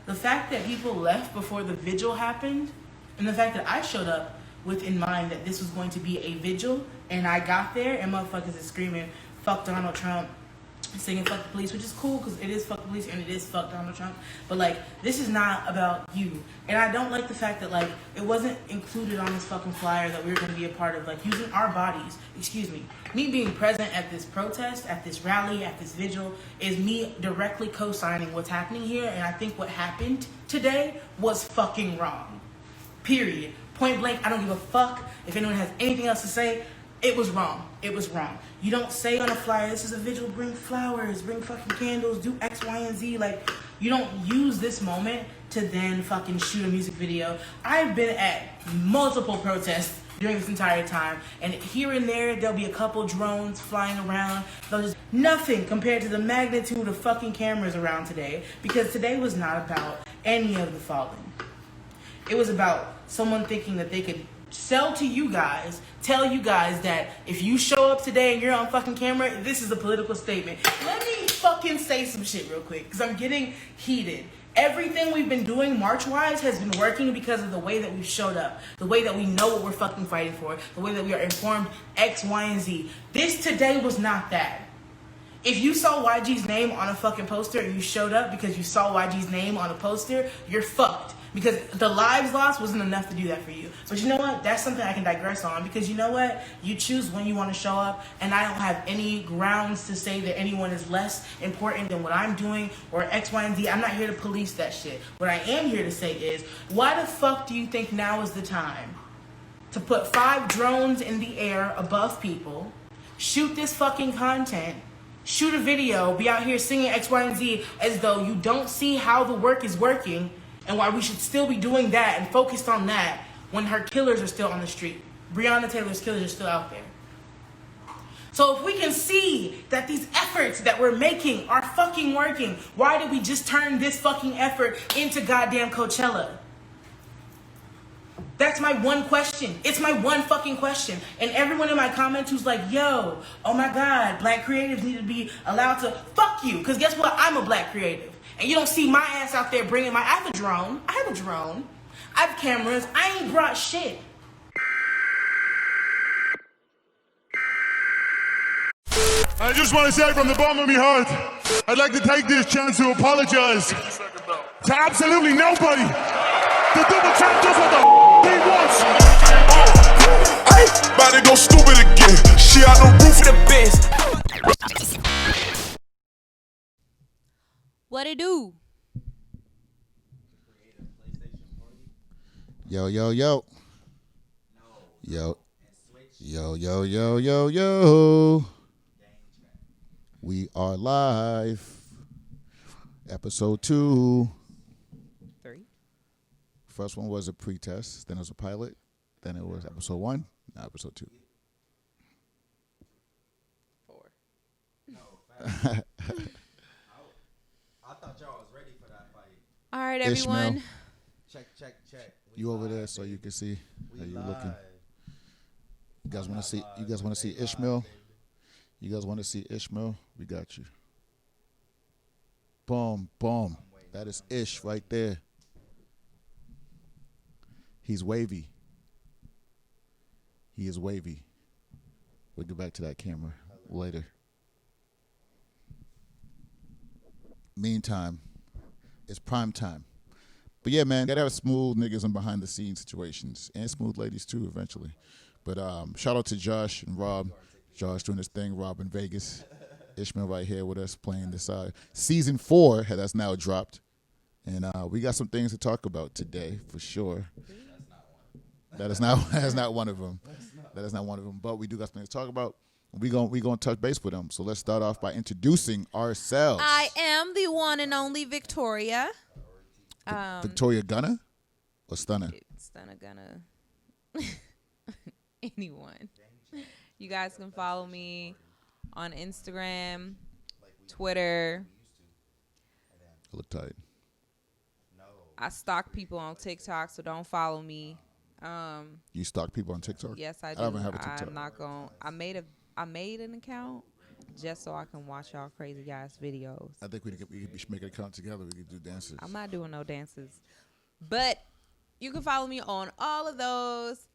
The fact that people left before the vigil happened, and the fact that I showed up with in mind that this was going to be a vigil, and I got there, and motherfuckers is screaming, fuck Donald Trump, singing fuck the police, which is cool because it is fuck the police and it is fuck Donald Trump. But like, this is not about you. And I don't like the fact that like it wasn't included on this fucking flyer that we were going to be a part of, like using our bodies. Excuse me. Me being present at this protest, at this rally, at this vigil is me directly co-signing what's happening here. And I think what happened today was fucking wrong. Period. Point blank. I don't give a fuck if anyone has anything else to say. It was wrong. It was wrong. You don't say on a flyer, this is a vigil, bring flowers, bring fucking candles, do X, Y, and Z. Like, you don't use this moment to then fucking shoot a music video. I've been at multiple protests during this entire time, and here and there, there'll be a couple drones flying around. There's nothing compared to the magnitude of fucking cameras around today, because today was not about any of the fallen. It was about someone thinking that they could sell to you guys, tell you guys that if you show up today and you're on fucking camera, this is a political statement. Let me fucking say some shit real quick, because I'm getting heated. Everything we've been doing march-wise has been working because of the way that we've showed up, the way that we know what we're fucking fighting for, the way that we are informed X, Y, and Z. This today was not that. If you saw YG's name on a fucking poster and you showed up because you saw YG's name on a poster, you're fucked. Because the lives lost wasn't enough to do that for you. But you know what? That's something I can digress on. Because you know what? You choose when you want to show up. And I don't have any grounds to say that anyone is less important than what I'm doing or X, Y, and Z. I'm not here to police that shit. What I am here to say is, why the fuck do you think now is the time to put 5 drones in the air above people, shoot this fucking content, shoot a video, be out here singing X, Y, and Z as though you don't see how the work is working, and why we should still be doing that and focused on that when her killers are still on the street. Breonna Taylor's killers are still out there. So if we can see that these efforts that we're making are fucking working, why did we just turn this fucking effort into goddamn Coachella? That's my one question. It's my one fucking question. And everyone in my comments who's like, yo, oh my God, black creatives need to be allowed to, fuck you. Because guess what? I'm a black creative. And you don't see my ass out there bringing I have a drone. I have cameras. I ain't brought shit. I just want to say from the bottom of my heart, I'd like to take this chance to apologize to absolutely nobody. The double champ does what the he wants. Hey, about to go stupid again. She on the roof of the best. What it do? Yo, yo, yo. Yo. Yo, yo, yo, yo, yo. We are live. Episode 2. 3. First one was a pre-test, then it was a pilot, then it was episode 1, now episode 2. 4. I thought y'all was ready for that fight. All right, Ishmael. everyone. Check. You over there so you can see how you looking. You guys want to see? You guys want to see Ishmael? You guys want to see Ishmael? We got you. Boom, boom. That is Ish right there. He's wavy. He is wavy. We'll get back to that camera later. Meantime, it's prime time. But yeah, man, gotta have smooth niggas in behind the scenes situations and smooth ladies too eventually. But shout out to Josh and Rob. Josh doing his thing, Rob in Vegas. Ishmael right here with us playing this season 4 that's now dropped. And we got some things to talk about today for sure. That is not one of them. That is not one of them. But we do got something to talk about. We gonna touch base with them. So let's start off by introducing ourselves. I am the one and only Victoria. Victoria Gunner or Stunner? Stunner Gunner. Anyone. You guys can follow me on Instagram, Twitter. I look tight. I stalk people on TikTok, so don't follow me. You stalk people on TikTok? Yes, I do. I don't even have a TikTok. I'm not going. I made an account, just so I can watch y'all crazy guys videos. I think we should make an account together. We could do dances. I'm not doing no dances. But you can follow me on all of those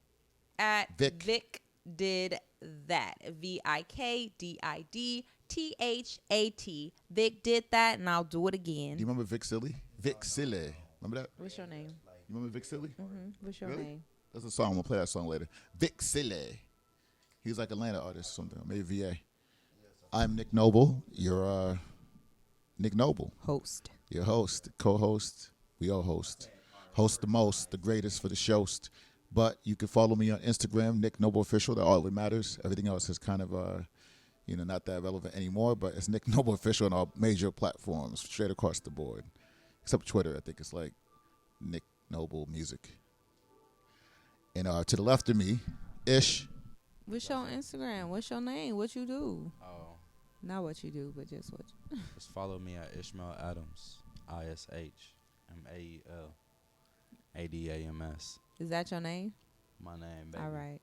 at Vic Did That. VIKDIDTHAT. Vic Did That, and I'll do it again. Do you remember Vic Silly? Vic Silly. Remember that? What's your name? You remember Vic Silly? Mm-hmm. What's your name? That's a song. I'm going to play that song later. Vic Silly. He's like Atlanta artist or something. Maybe VA. I'm Nick Noble. You're Nick Noble. Host. Your host, co-host. We all host. Host the most, the greatest for the showst. But you can follow me on Instagram, Nick Noble Official. That all that matters. Everything else is kind of, not that relevant anymore. But it's Nick Noble Official on all major platforms, straight across the board. Except Twitter, I think it's like Nick Noble Music. And to the left of me, Ish. What's your Instagram? What's your name? What you do? Oh, Not what you do, but just what you just follow me at Ishmael Adams. ISHMAEL ADAMS. Is that your name? My name, baby. All right.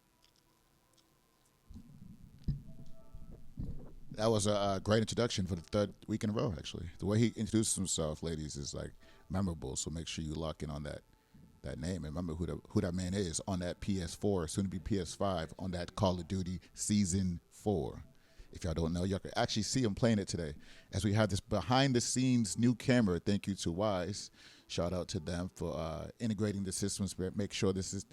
That was a great introduction for the third week in a row, actually. The way he introduced himself, ladies, is like memorable. So make sure you lock in on that name and remember who that man is on that PS4, soon to be PS5, on that Call of Duty Season 4. If y'all don't know, y'all can actually see him playing it today. As we have this behind-the-scenes new camera, thank you to Wise. Shout out to them for integrating the systems, make sure this is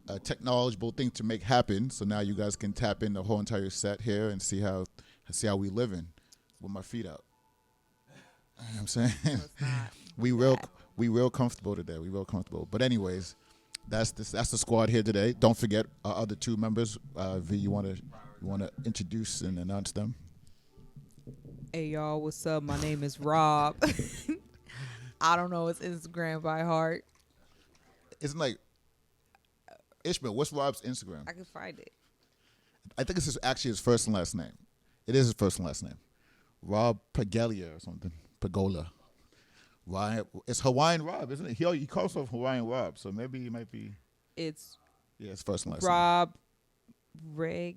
a technological thing to make happen. So now you guys can tap in the whole entire set here and see how we living with my feet out. You know what I'm saying? We real comfortable today. We real comfortable. But anyways, that's the squad here today. Don't forget our other two members. V, you wanna introduce and announce them? Hey y'all, what's up? My name is Rob. I don't know his Instagram by heart. Isn't like Ishmael? What's Rob's Instagram? I can find it. I think it's actually his first and last name. It is his first and last name. Rob Pagelia or something. Pagola. Ryan, it's Hawaiian Rob, isn't it? He calls himself Hawaiian Rob, so maybe he might be. It's it's first and last Rob name.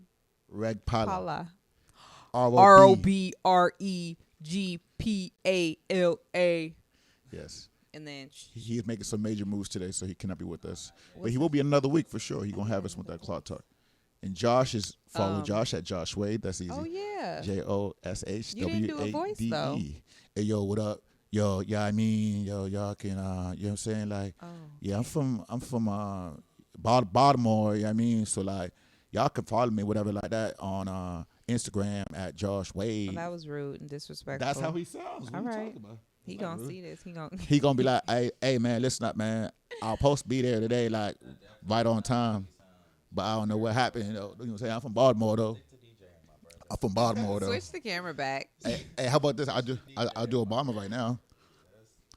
Reg Pala. Pala. ROBREGPALA. Yes. And then He's making some major moves today, so he cannot be with us. But he will be another week for sure. He's going to have us with that clock talk. And Josh is, follow Josh at Josh Wade. That's easy. Oh, yeah. JOSHWADE. You didn't do a voice, though. Hey, yo, what up? Yo, yeah, I mean, yo, y'all can, you know what I'm saying? Like, yeah, I'm from Baltimore, you know what I mean? So, like, y'all can follow me, whatever, like that, on Instagram at Josh Wade. Well, that was rude and disrespectful. That's how he sounds. What all you right. talking about? He gonna see this. He gonna be like, hey, man, listen up, man. I'll post be there today, like, right on time. But I don't know what happened. You know what I'm saying? I'm from Baltimore, though. Switch the camera back. Hey, how about this? I'll do Obama right now.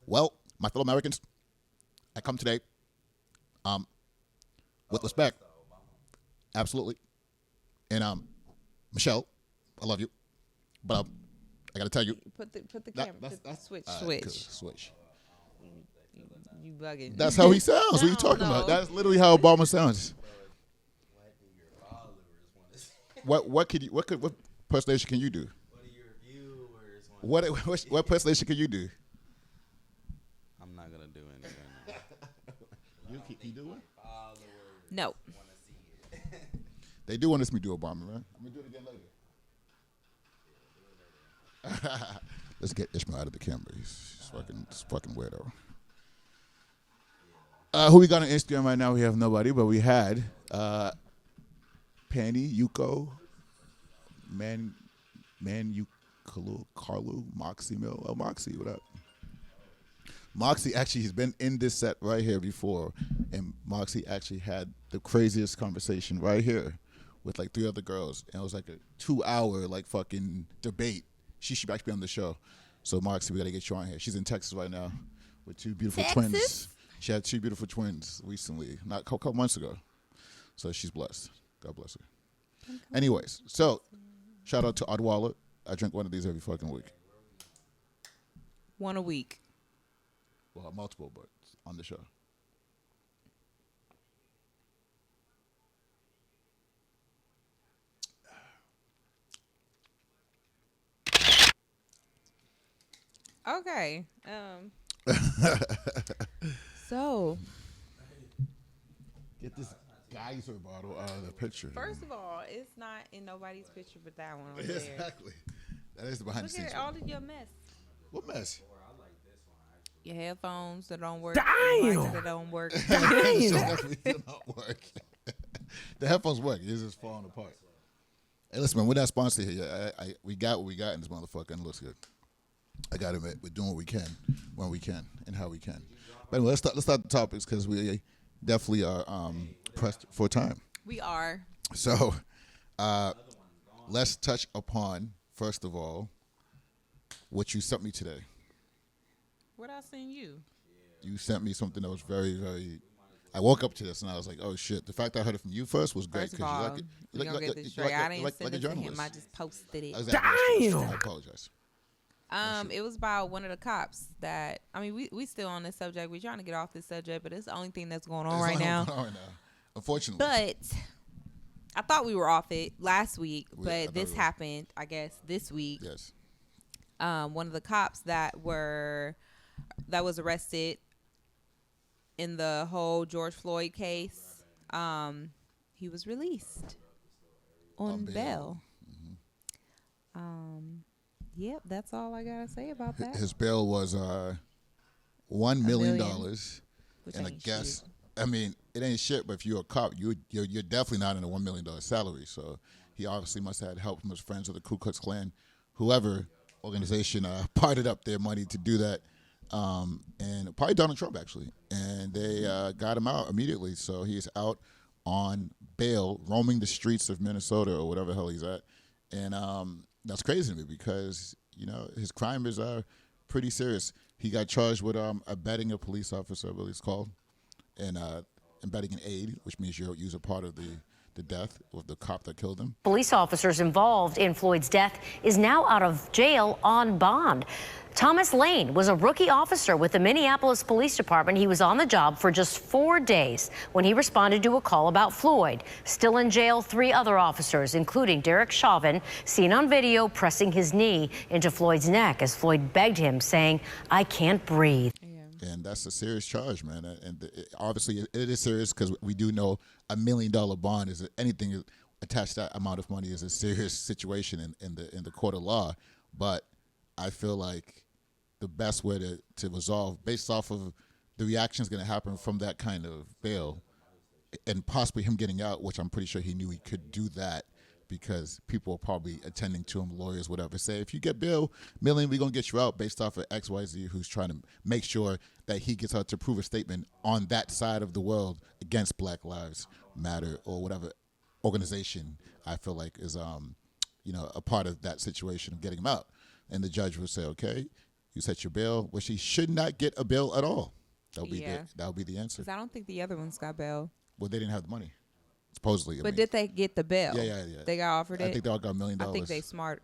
Well, my fellow Americans, I come today with respect. Absolutely. And Michelle, I love you. But I got to tell you. Put the camera. Switch. Cool. Switch. You bugging. That's how he sounds. What are you talking about? That's literally how Obama sounds. What impersonation can you do? What impersonation can you do? I'm not gonna do anything. You do it? No. They do want us to do Obama, man. I'm gonna do it again later. Let's get Ishmael out of the camera. He's fucking weirdo. Who we got on Instagram right now? We have nobody, but we had Penny, Yuko, Man, Carlu, Moxie Mill. Oh, Moxie, what up? Moxie actually has been in this set right here before, and Moxie actually had the craziest conversation right here with like 3 other girls, and it was like a 2-hour like fucking debate. She should actually be on the show. So Moxie, we gotta get you on here. She's in Texas right now with 2 beautiful twins. She had 2 beautiful twins recently, not a couple months ago. So she's blessed. God bless her. Anyways, so shout out to Adwala. I drink one of these every fucking week. One a week. Well, multiple, but on the show. Okay. So Get this geyser bottle out of the picture. first of all, it's not in nobody's picture but that one over there. Exactly. That is the behind Look the scenes. at all of your mess. What mess? Your headphones that don't work. Damn. That don't work. Definitely do not work. The headphones work. It's just falling apart. Hey, listen, man, we're not sponsored here. We got what we got in this motherfucker, and it looks good. I got to admit, we're doing what we can, when we can, and how we can. But anyway, let's start the topics because we definitely are pressed for time. We are. So let's touch upon, first of all, what you sent me today. What I send you? You sent me something that was very, very... I woke up to this and I was like, oh, shit. The fact that I heard it from you first was great. First of all, you're we gonna get this straight. I didn't send it to him. I just posted it. Damn! I apologize. It was about one of the cops that... I mean, we still on this subject. We're trying to get off this subject, but it's the only thing that's going on right now. Unfortunately. But I thought we were off it last week, but this happened, I guess, this week. Yes. One of the cops that was arrested in the whole George Floyd case, he was released on bail. Mm-hmm. Yep, that's all I gotta say about that. His bail was $1 million, and I ain't guess shit. I mean it ain't shit. But if you're a cop, you're definitely not in a $1 million salary. So he obviously must have had help from his friends of the Ku Klux Klan, whoever organization parted up their money to do that. And probably Donald Trump actually, and they got him out immediately. So he's out on bail, roaming the streets of Minnesota or whatever the hell he's at, and that's crazy to me because his crime is pretty serious. He got charged with abetting a police officer, I believe it's called, and abetting an aid, which means you're a part of the death of the cop that killed him. Police officers involved in Floyd's death is now out of jail on bond. Thomas Lane was a rookie officer with the Minneapolis Police Department. He was on the job for just 4 days when he responded to a call about Floyd. Still in jail, 3 other officers, including Derek Chauvin, seen on video pressing his knee into Floyd's neck as Floyd begged him, saying, "I can't breathe." And that's a serious charge, man. And obviously it is serious because we do know $1 million bond is anything attached to that amount of money is a serious situation in the court of law. But I feel like the best way to resolve, based off of the reactions going to happen from that kind of bail, and possibly him getting out, which I'm pretty sure he knew he could do that because people are probably attending to him, lawyers, whatever, say, if you get bail, million, we're going to get you out based off of XYZ, who's trying to make sure that he gets out to prove a statement on that side of the world against Black Lives Matter or whatever organization I feel like is, a part of that situation of getting him out. And the judge will say, okay, you set your bail, which he should not get a bail at all. That would be the answer. Because I don't think the other ones got bail. Well, they didn't have the money, supposedly. But did they get the bail? Yeah. They got offered it? I think they all got $1 million. I think they smart.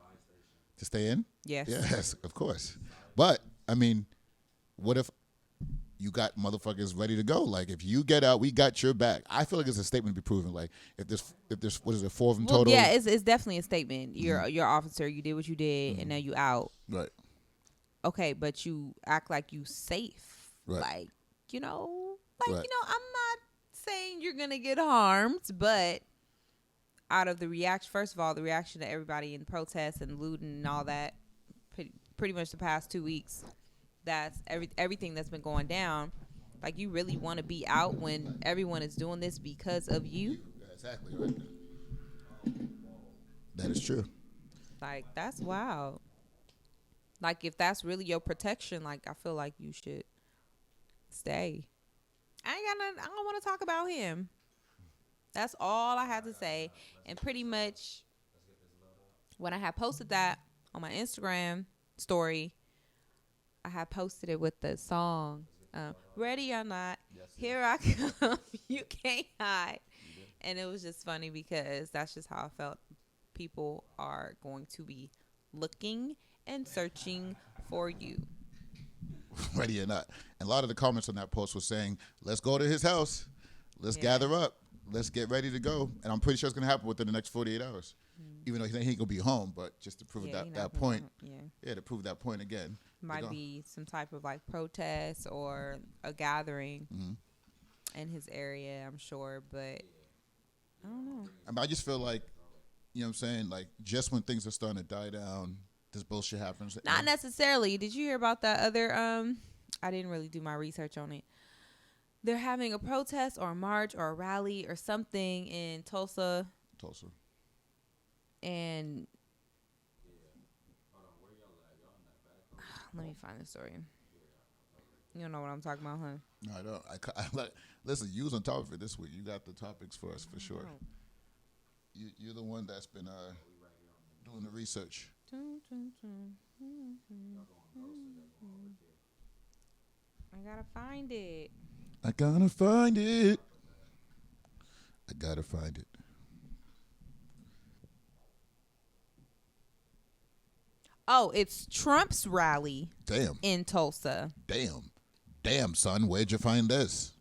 To stay in? Yes. Yes, of course. But, I mean, what if you got motherfuckers ready to go? Like, if you get out, we got your back. I feel like it's a statement to be proven. Like, if there's what is it, 4 of them total? Yeah, it's definitely a statement. You're officer. You did what you did, and now you out. Right. Okay, but you act like you safe. Right. Like, I'm not saying you're going to get harmed, but out of the reaction, first of all, the reaction to everybody in protests and looting and all that, pretty much the past 2 weeks, that's everything that's been going down. Like, you really want to be out when everyone is doing this because of you? Exactly right. That is true. Like, that's wild. Like, if that's really your protection, like, I feel like you should stay. I don't want to talk about him. That's all I had to say. And pretty much when I had posted that on my Instagram story, I had posted it with the song, Ready or Not, Here I Come, You Can't Hide. And it was just funny because that's just how I felt. People are going to be looking and searching for you. Ready or not. And a lot of the comments on that post were saying, let's go to his house. Let's gather up. Let's get ready to go. And I'm pretty sure it's going to happen within the next 48 hours. Even though he ain't going to be home, but just to prove that point. Yeah, to prove that point again. Might be some type of like protest or a gathering in his area, I'm sure, but I don't know. I mean, I just feel like, you know what I'm saying? Like, just when things are starting to die down, this bullshit happens. Not necessarily. Did you hear about that other, I didn't really do my research on it. They're having a protest or a march or a rally or something in Tulsa. And let me find the story. You don't know what I'm talking about, huh? No, I don't. Listen, you was on top of it this week. You got the topics for us for sure. You're the one that's been doing the research. I gotta find it. I gotta find it. Oh, it's Trump's rally. Damn. In Tulsa. Damn, son. Where'd you find this?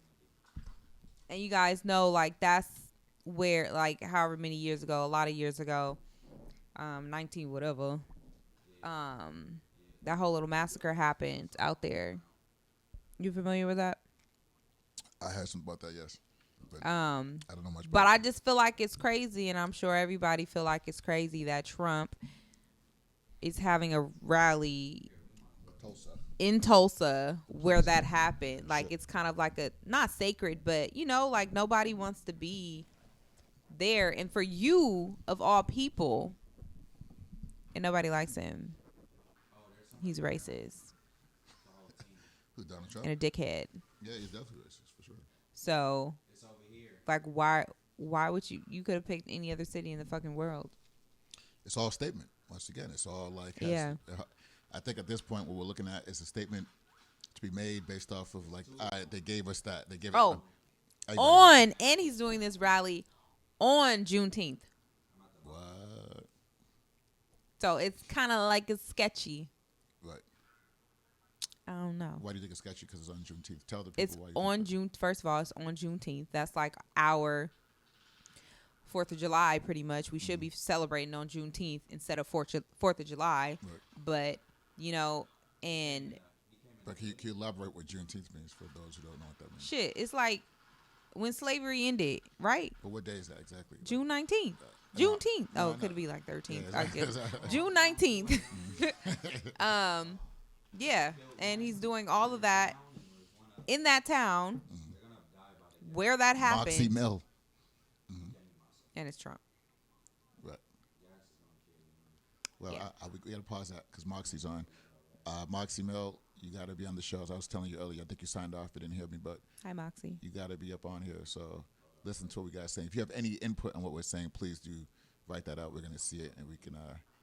And you guys know, like, that's where, like, however many years ago, a lot of years ago, 19 whatever, that whole little massacre happened out there. You familiar with that? I heard something about that, yes. But I don't know much about But I it. just feel like it's crazy, and I'm sure everybody feel like it's crazy that Trump is having a rally in Tulsa where that happened. Like, it's kind of like a, not sacred, but, you know, like, nobody wants to be there. And for you, of all people, and nobody likes him, he's racist. Who's Donald Trump? And a dickhead. Yeah, he's definitely racist, for sure. So, like, why would you could have picked any other city in the fucking world. It's all a statement. Once again, it's all like, yeah. I think at this point, what we're looking at is a statement to be made based off of, like, all right, they gave us that. They gave and he's doing this rally on Juneteenth. What? So it's kind of like it's sketchy. Right. I don't know. Why do you think it's sketchy? Because it's on Juneteenth. Tell the people It's why. on June. First of all, it's on Juneteenth. That's like our 4th of July, pretty much. We should be celebrating on Juneteenth instead of 4th of July. Right. But, you know, and... But can you elaborate what Juneteenth means for those who don't know what that means? Shit, it's like when slavery ended, right? But what day is that exactly? June 19th. Juneteenth. Oh, could it be like 13th? Yeah, I guess. June 19th. Yeah, and he's doing all of that in that town where that happened. Moxie Mill. And it's Trump. Right. Well, Yeah. we got to pause that because Moxie's on. Moxie Mill, you got to be on the show. As I was telling you earlier, I think you signed off but didn't hear me, but Hi, Moxie. you got to be up on here. So listen to what we got to say. If you have any input on what we're saying, please do write that out. We're going to see it, and we can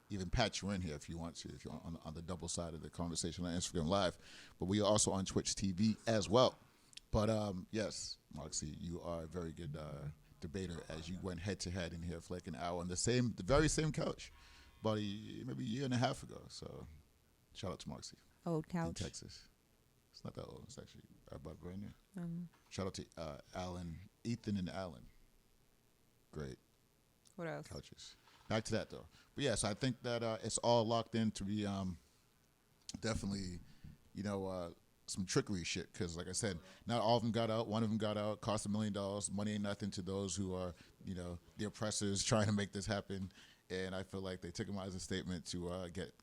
even patch you in here if you want to, if you're on the double side of the conversation on Instagram Live. But we are also on Twitch TV as well. But yes, Moxie, you are a very good debater, as you went head to head in here for like an hour on the very same couch about maybe a year and a half ago. So shout out to Moxie. Old couch. In Texas. It's not that old. It's actually about brand new. Shout out to Ethan and Alan. Great. What else? Couches. Back to that though. But yes, I think that it's all locked in to be definitely, some trickery shit. Because like I said, not all of them got out. One of them got out. Cost $1 million. Money ain't nothing to those who are, the oppressors trying to make this happen. And I feel like they took him out as a statement to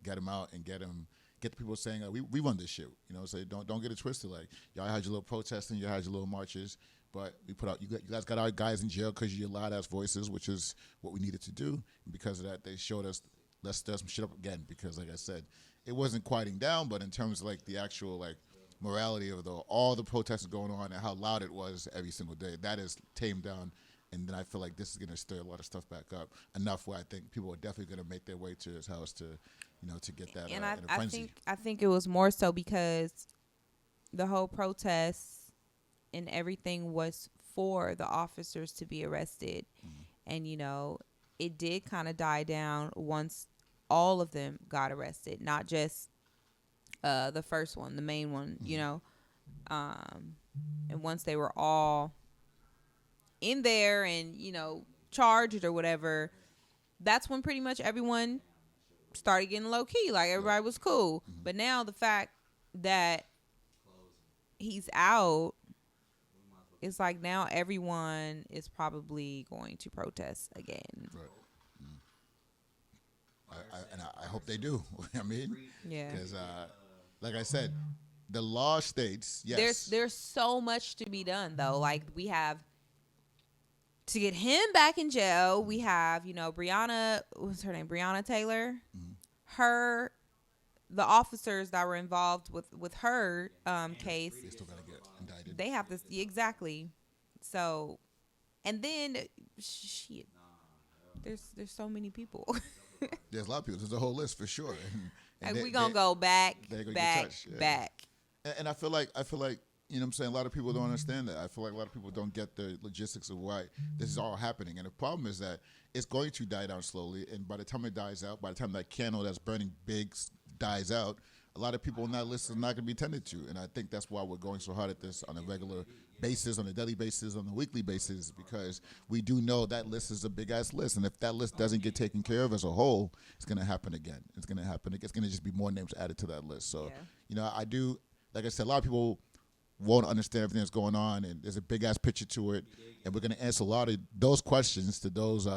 get him out and get the people saying we run this shit. So don't get it twisted. Like y'all had your little protesting, you had your little marches, but we put out you guys got our guys in jail because you're loud ass voices, which is what we needed to do. And because of that, they showed us let's stir some shit up again. Because like I said, it wasn't quieting down, but in terms of like the actual like morality of all the protests going on and how loud it was every single day, that is tamed down. And then I feel like this is going to stir a lot of stuff back up enough where I think people are definitely going to make their way to his house to get that And in a frenzy. I think it was more so because the whole protest and everything was for the officers to be arrested. And, it did kind of die down once all of them got arrested, not just the first one, the main one, and once they were all in there and, charged or whatever, that's when pretty much everyone started getting low key. Like everybody was cool. But now the fact that he's out, it's like now everyone is probably going to protest again. Right. I hope they do. I mean, Yeah. Because, like I said, the law states, yes. There's so much to be done, though. Like, we have to get him back in jail. We have, you know, Breonna, what's her name? Breonna Taylor. The officers that were involved with her case. They still got to get indicted. They have this, exactly. So, and then, shit, there's so many people. There's a lot of people. There's a whole list for sure. And we're going to go back. And I feel like, you know what I'm saying, a lot of people don't understand that. I feel like a lot of people don't get the logistics of why this is all happening. And the problem is that it's going to die down slowly. And by the time it dies out, by the time that candle that's burning big dies out, a lot of people on that list are not going to be tended to. And I think that's why we're going so hard at this on a regular basis, on a daily basis, on a weekly basis, because we do know that list is a big-ass list. And if that list doesn't get taken care of as a whole, it's going to happen again. It's going to happen. It's going to just be more names added to that list. So, you know, I do, like I said, a lot of people won't understand everything that's going on, and there's a big-ass picture to it. And we're going to answer a lot of those questions to those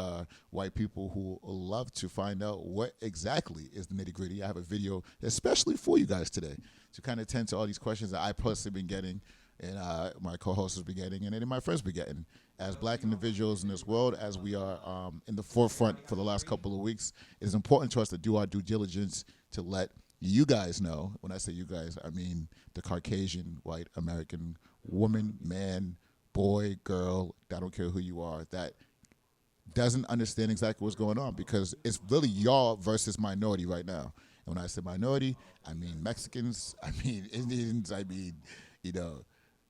white people who love to find out what exactly is the nitty-gritty. I have a video especially for you guys today to kind of tend to all these questions that I personally been getting, and my co-hosts has been getting, and any of my friends been getting. As black individuals in this world, as we are in the forefront for the last couple of weeks, it is important to us to do our due diligence to let you guys know. When I say you guys, I mean the Caucasian, white, American woman, man, boy, girl, I don't care who you are, that doesn't understand exactly what's going on, because it's really y'all versus minority right now. And when I say minority, I mean Mexicans, I mean Indians, I mean, you know,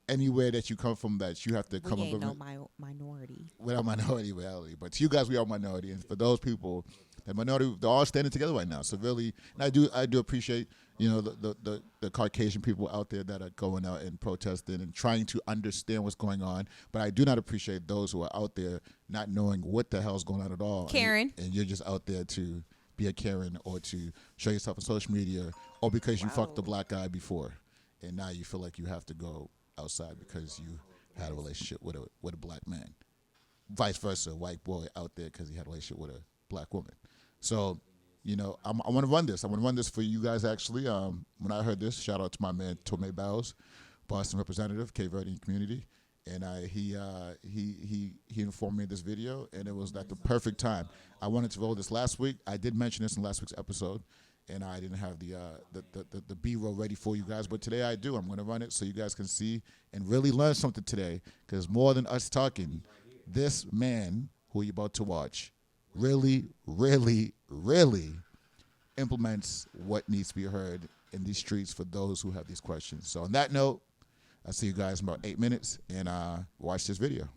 anywhere that you come from that you have to come up with. We ain't no minority. We're not minority reality, but to you guys, we are minority. And for those people, that minority, they're all standing together right now. So really, and I do appreciate, you know, the Caucasian people out there that are going out and protesting and trying to understand what's going on. But I do not appreciate those who are out there not knowing what the hell's going on at all. Karen. And you're just out there to be a Karen or to show yourself on social media, or because you fucked a black guy before, and now you feel like you have to go outside because you had a relationship with a black man. Vice versa, a white boy out there because he had a relationship with a black woman. So, you know, I want to run this. I want to run this for you guys, actually. When I heard this, shout out to my man, Tomei Bowles, Boston representative, Cape Verdean community. And he informed me of this video, and it was like the perfect time. I wanted to roll this last week. I did mention this in last week's episode, and I didn't have the B-roll ready for you guys. But today I do. I'm going to run it so you guys can see and really learn something today, because more than us talking, this man who you're about to watch really, really, really implements what needs to be heard in these streets for those who have these questions. So on that note, I'll see you guys in about 8 minutes, and watch this video.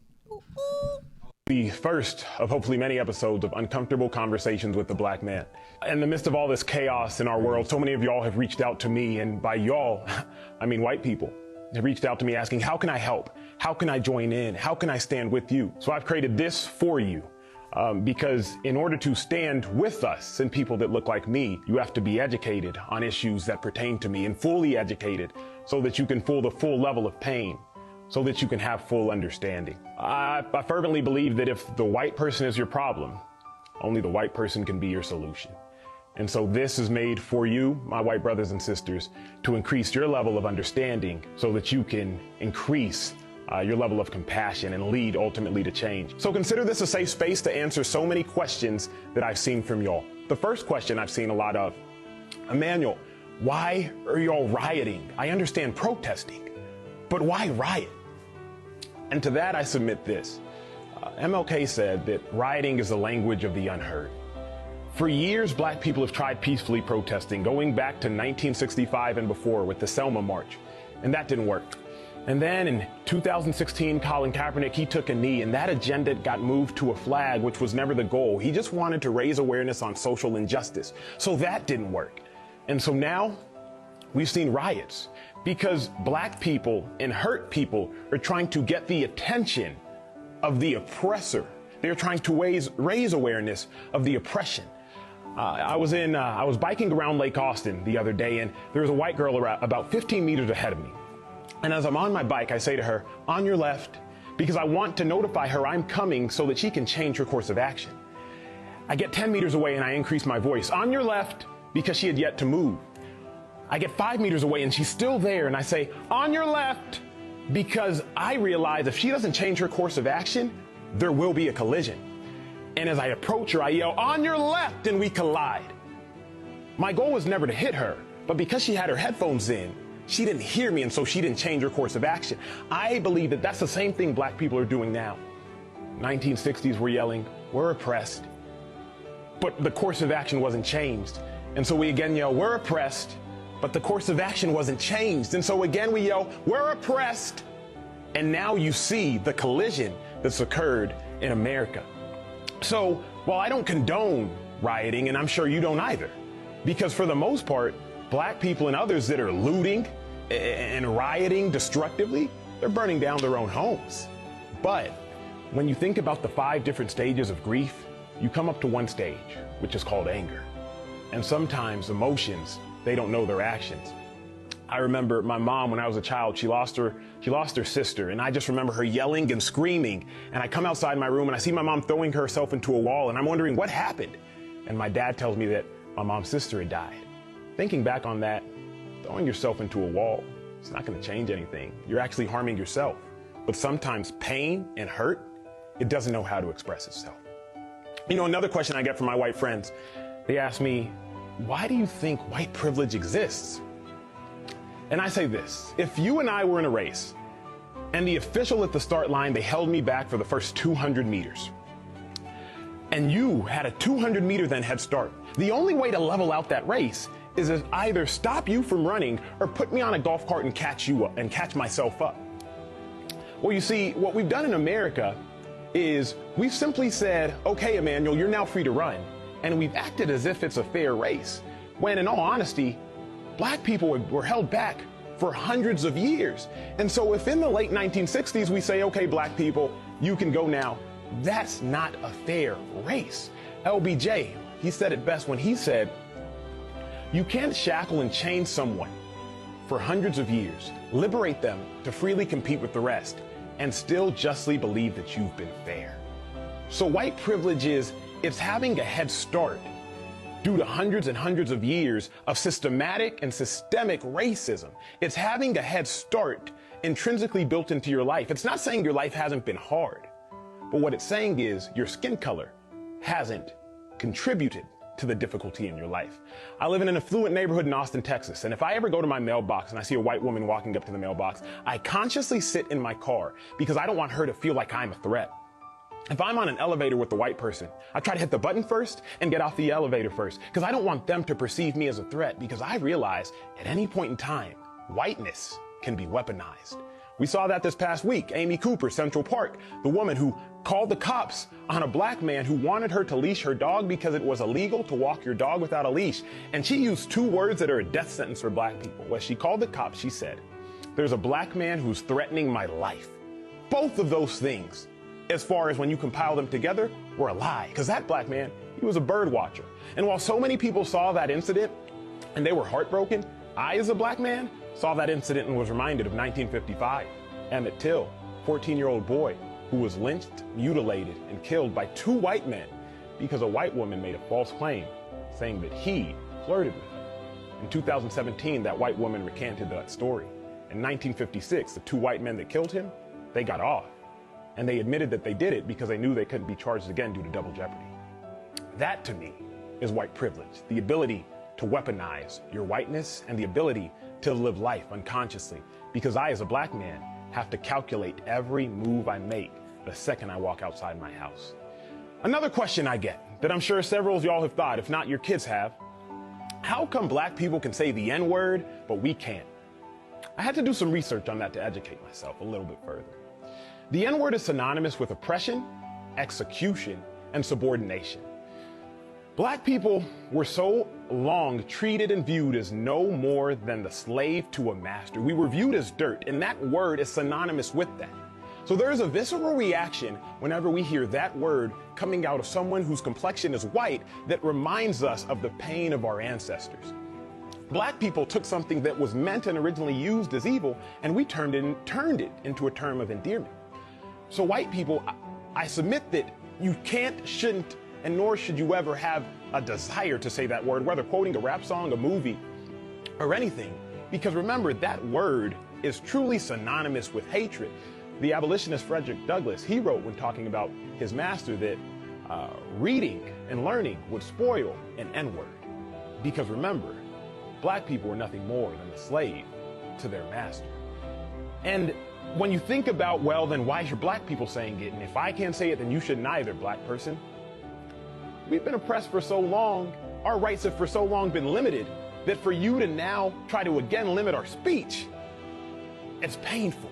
The first of hopefully many episodes of Uncomfortable Conversations with the Black Man. In the midst of all this chaos in our world, so many of y'all have reached out to me, and by y'all, I mean white people, have reached out to me asking, how can I help? How can I join in? How can I stand with you? So I've created this for you. Because in order to stand with us and people that look like me, you have to be educated on issues that pertain to me, and fully educated so that you can feel the full level of pain, so that you can have full understanding. I fervently believe that if the white person is your problem, only the white person can be your solution. And so this is made for you, my white brothers and sisters, to increase your level of understanding so that you can increase your level of compassion and lead ultimately to change. So consider this a safe space to answer so many questions that I've seen from y'all. The first question I've seen a lot of, Emmanuel, why are y'all rioting? I understand protesting, but why riot? And to that I submit this. MLK said that rioting is the language of the unheard. For years, black people have tried peacefully protesting, going back to 1965 and before with the Selma March, and that didn't work. And then in 2016, Colin Kaepernick, he took a knee, and that agenda got moved to a flag, which was never the goal. He just wanted to raise awareness on social injustice. So that didn't work. And so now we've seen riots because black people and hurt people are trying to get the attention of the oppressor. They're trying to raise awareness of the oppression. I was biking around Lake Austin the other day, and there was a white girl about 15 meters ahead of me. And as I'm on my bike, I say to her, "On your left," because I want to notify her I'm coming so that she can change her course of action. I get 10 meters away and I increase my voice, "On your left," because she had yet to move. I get 5 meters away and she's still there, and I say, "On your left," because I realize if she doesn't change her course of action, there will be a collision. And as I approach her, I yell, "On your left," and we collide. My goal was never to hit her, but because she had her headphones in, she didn't hear me, and so she didn't change her course of action. I believe that that's the same thing black people are doing now. 1960s, we're yelling, "We're oppressed," but the course of action wasn't changed. And so we again yell, "We're oppressed," but the course of action wasn't changed. And so again we yell, "We're oppressed." And now you see the collision that's occurred in America. So while I don't condone rioting, and I'm sure you don't either, because for the most part, black people and others that are looting and rioting destructively, they're burning down their own homes. But when you think about the 5 different stages of grief, you come up to one stage, which is called anger. And sometimes emotions, they don't know their actions. I remember my mom, when I was a child, she lost her sister, and I just remember her yelling and screaming. And I come outside my room and I see my mom throwing herself into a wall, and I'm wondering what happened. And my dad tells me that my mom's sister had died. Thinking back on that, throwing yourself into a wall, it's not going to change anything. You're actually harming yourself. But sometimes pain and hurt, it doesn't know how to express itself. You know, another question I get from my white friends, they ask me, "Why do you think white privilege exists?" And I say this: if you and I were in a race and the official at the start line, they held me back for the first 200 meters, and you had a 200 meter then head start, the only way to level out that race is to either stop you from running or put me on a golf cart and catch you up and catch myself up. Well, you see, what we've done in America is we've simply said, "Okay, Emmanuel, you're now free to run." And we've acted as if it's a fair race, when in all honesty, black people were held back for hundreds of years. And so if in the late 1960s we say, "Okay, black people, you can go now," that's not a fair race. LBJ, he said it best when he said, "You can't shackle and chain someone for hundreds of years, liberate them to freely compete with the rest, and still justly believe that you've been fair." So white privilege it's having a head start due to hundreds and hundreds of years of systematic and systemic racism. It's having a head start intrinsically built into your life. It's not saying your life hasn't been hard, but what it's saying is your skin color hasn't contributed to the difficulty in your life. I live in an affluent neighborhood in Austin, Texas, and if I ever go to my mailbox and I see a white woman walking up to the mailbox, I consciously sit in my car because I don't want her to feel like I'm a threat. If I'm on an elevator with a white person, I try to hit the button first and get off the elevator first, because I don't want them to perceive me as a threat, because I realize at any point in time, whiteness can be weaponized. We saw that this past week. Amy Cooper, Central Park, the woman who called the cops on a black man who wanted her to leash her dog because it was illegal to walk your dog without a leash. And she used 2 words that are a death sentence for black people. When she called the cops, she said, "There's a black man who's threatening my life." Both of those things, as far as when you compile them together, were a lie, because that black man, he was a bird watcher. And while so many people saw that incident and they were heartbroken, I, as a black man, saw that incident and was reminded of 1955. Emmett Till, 14-year-old boy who was lynched, mutilated, and killed by 2 white men because a white woman made a false claim saying that he flirted with her. In 2017, that white woman recanted that story. In 1956, the 2 white men that killed him, they got off. And they admitted that they did it because they knew they couldn't be charged again due to double jeopardy. That, to me, is white privilege. The ability to weaponize your whiteness and the ability to live life unconsciously. Because I, as a black man, have to calculate every move I make the second I walk outside my house. Another question I get that I'm sure several of y'all have thought, if not your kids have, how come black people can say the N-word, but we can't? I had to do some research on that to educate myself a little bit further. The N-word is synonymous with oppression, execution, and subordination. Black people were so long treated and viewed as no more than the slave to a master. We were viewed as dirt, and that word is synonymous with that. So there is a visceral reaction whenever we hear that word coming out of someone whose complexion is white that reminds us of the pain of our ancestors. Black people took something that was meant and originally used as evil, and we turned it into a term of endearment. So white people, I submit that you can't, shouldn't, and nor should you ever have a desire to say that word, whether quoting a rap song, a movie, or anything. Because remember, that word is truly synonymous with hatred. The abolitionist Frederick Douglass, he wrote when talking about his master that reading and learning would spoil an N-word. Because remember, black people were nothing more than a slave to their master. And when you think about, well, then why should black people saying it? And if I can't say it, then you shouldn't either, black person. We've been oppressed for so long, our rights have for so long been limited, that for you to now try to again limit our speech, it's painful.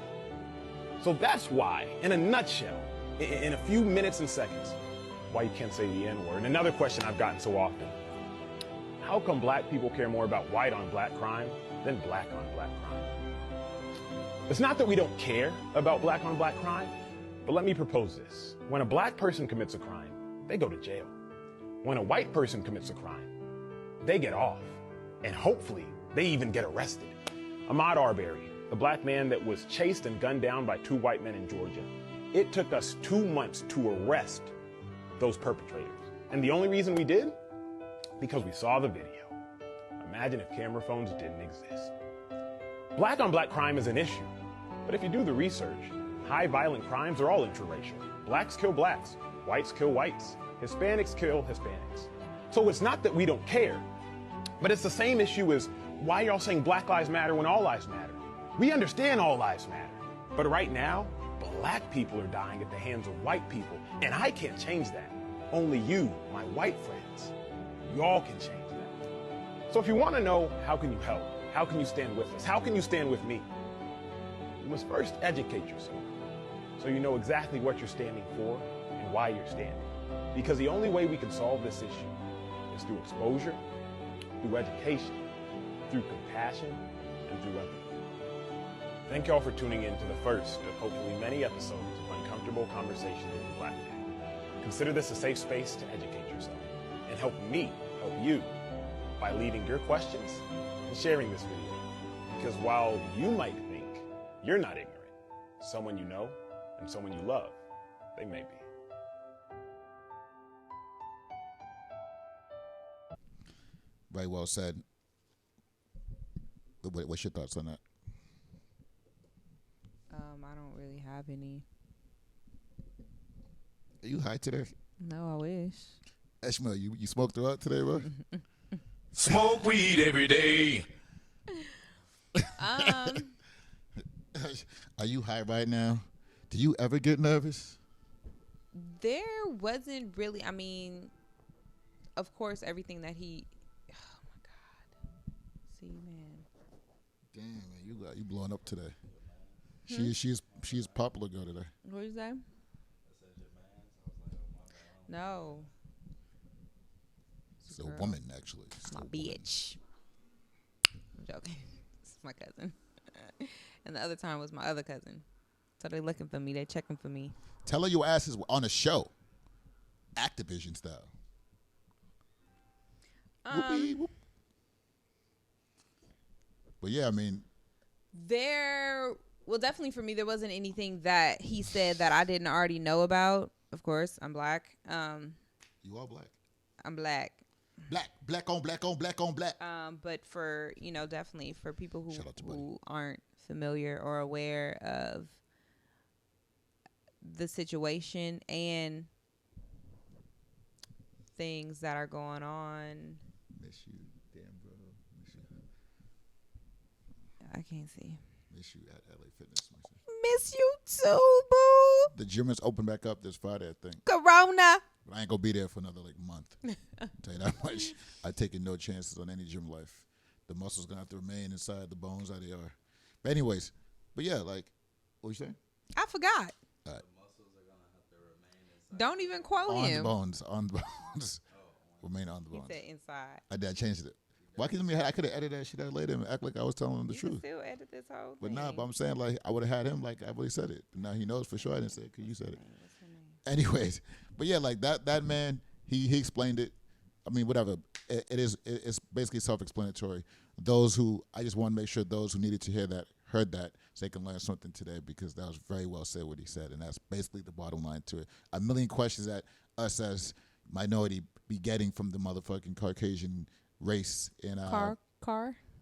So that's why, in a nutshell, in a few minutes and seconds, why you can't say the N-word. And another question I've gotten so often, how come black people care more about white on black crime than black on black crime? It's not that we don't care about black on black crime, but let me propose this. When a black person commits a crime, they go to jail. When a white person commits a crime, they get off. And hopefully, they even get arrested. Ahmaud Arbery, the black man that was chased and gunned down by 2 white men in Georgia. It took us 2 months to arrest those perpetrators. And the only reason we did? Because we saw the video. Imagine if camera phones didn't exist. Black on black crime is an issue. But if you do the research, high violent crimes are all interracial. Blacks kill blacks, whites kill whites, Hispanics kill Hispanics. So it's not that we don't care, but it's the same issue as why y'all saying Black Lives Matter when all lives matter. We understand all lives matter, but right now, black people are dying at the hands of white people, and I can't change that. Only you, my white friends, y'all can change that. So if you want to know, how can you help? How can you stand with us? How can you stand with me? You must first educate yourself so you know exactly what you're standing for and why you're standing. Because the only way we can solve this issue is through exposure, through education, through compassion, and through empathy. Thank y'all for tuning in to the first of hopefully many episodes of Uncomfortable Conversations with the Black Man. Consider this a safe space to educate yourself and help me help you by leaving your questions and sharing this video. Because while you might think you're not ignorant, someone you know and someone you love, they may be. Very well said. What's your thoughts on that? I don't really have any. Are you high today? No, I wish. Ishmael, you smoked throughout today, bro? Smoke weed every day. Are you high right now? Do you ever get nervous? There wasn't really, I mean, of course, everything that he, oh my God. See, man. Damn, man, you blowing up today. She's popular girl today. What did you say? No. It's a woman, actually. It's My a bitch. I'm joking. It's my cousin. And the other time was my other cousin. So they looking for me. They checking for me. Tell her your ass is on a show. Activision style. Whoopee, whoop. But yeah, I mean. Well, definitely for me, there wasn't anything that he said that I didn't already know about. Of course, I'm black. You are black. I'm black. Black on black on black on black. But for, definitely for people who aren't familiar or aware of the situation and things that are going on. Miss you, damn bro. Miss you. I can't see. Miss you at LA Fitness. Miss you too, boo. The gym is open back up this Friday, I think. Corona. But I ain't gonna be there for another month. Tell you that much. I taking no chances on any gym life. The muscles gonna have to remain inside the bones how they are. But anyways, yeah, like, what you saying? I forgot. All right. Don't even quote him. On the bones. Remain on the bones. He said inside. I changed it. Why couldn't me? I could have edited that shit out later and act like I was telling him the You truth. can still edit this whole But thing. nah, but I'm saying like I would have had him like I really said it. But now he knows for sure I didn't say it because you said it. Anyways, but yeah, like that man, he explained it. I mean, whatever. It's basically self-explanatory. Those who I just want to make sure those who needed to hear that heard that so they can learn something today because that was very well said what he said, and that's basically the bottom line to it. A million questions that us as minority be getting from the motherfucking Caucasian race in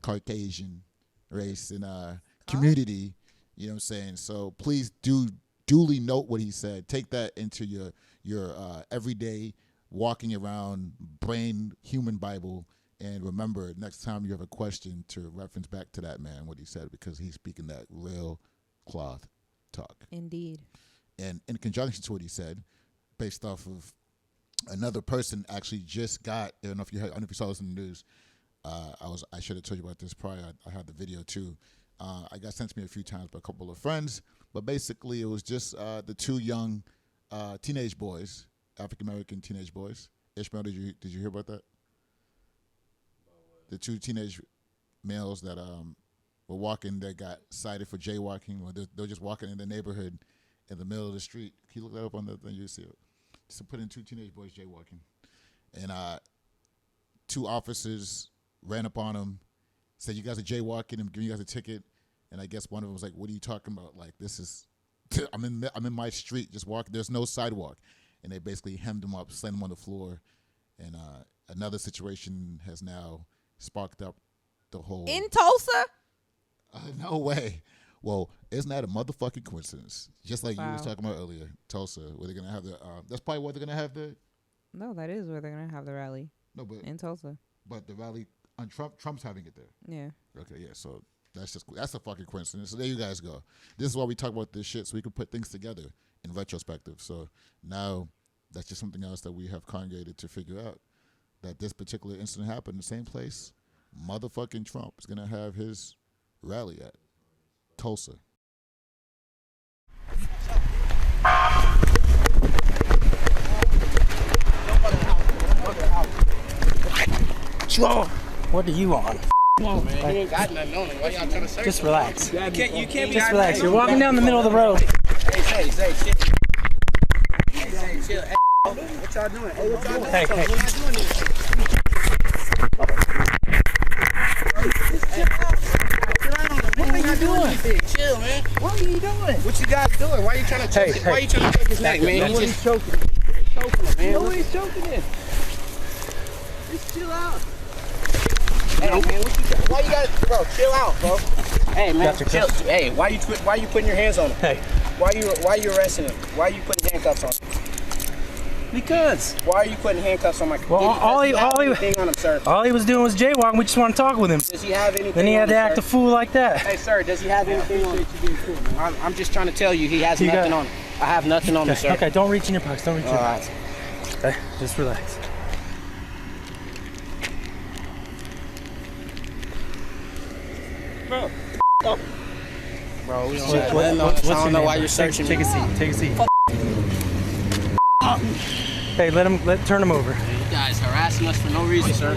Caucasian race in community. You know what I'm saying? So please duly note what he said. Take that into your everyday walking around brain human Bible, and remember next time you have a question to reference back to that man what he said because he's speaking that real cloth talk. Indeed. And in conjunction to what he said, based off of another person actually just got. I don't know if you saw this in the news. I should have told you about this prior. I had the video too. I got sent to me a few times by a couple of friends, but basically it was just the two young teenage boys, African American teenage boys. Ishmael, did you hear about that? The two teenage males that were walking that got cited for jaywalking. They were just walking in the neighborhood in the middle of the street. Can you look that up on the thing? You see it. So put in two teenage boys jaywalking, and two officers ran up on them, said, "You guys are jaywalking. I'm giving you guys a ticket." And I guess one of them was like, "What are you talking about? Like this is, I'm in my street, just walking. There's no sidewalk." And they basically hemmed him up, slammed him on the floor. And another situation has now sparked up the whole. In Tulsa? No way. Well, isn't that a motherfucking coincidence? Just like you was talking about earlier, Tulsa, where they're gonna have the. That's probably where they're gonna have the. No, that is where they're gonna have the rally. No, but in Tulsa. But the rally on Trump's having it there. Yeah. Okay, yeah. So that's a fucking coincidence. So there you guys go. This is why we talk about this shit, so we can put things together in retrospective. So now that's just something else that we have congregated to figure out that this particular incident happened in the same place. Motherfucking Trump is gonna have his rally at Tulsa. What do you want? Come on, man. You ain't got nothing on it. Why y'all trying to search? Just relax. You can't be just relax. You're walking down the middle of the road. Hey, chill. Hey, chill. Hey, what y'all doing? Hey, what y'all doing? Hey. What y'all doing this? What are you doing? Chill, man. What are you doing? What you guys doing? Why you trying to choke it? Why you trying to choke his neck, man? Nobody's choking. Choking him, man. Nobody's choking him. Just chill out. Hey, man, why you got bro? Chill out, bro. Hey, man, chill. Hey, why you putting your hands on him? Hey, why you arresting him? Why are you putting handcuffs on him? Because. Why are you putting handcuffs on my? Well, all he was doing was jaywalking. We just want to talk with him. Does he have anything? Then he had to act sir? a fool like that. Hey, sir, does he have anything on him? I'm just trying to tell you, he has nothing on him. I have nothing on me, sir. Okay, don't reach in your pockets. Don't reach in your pockets. Okay, just relax. Bro, Bro, we don't what's I don't know why name? you're searching Take me. a seat. Take a seat. Hey, turn him over. You guys harassing us for no reason, sir.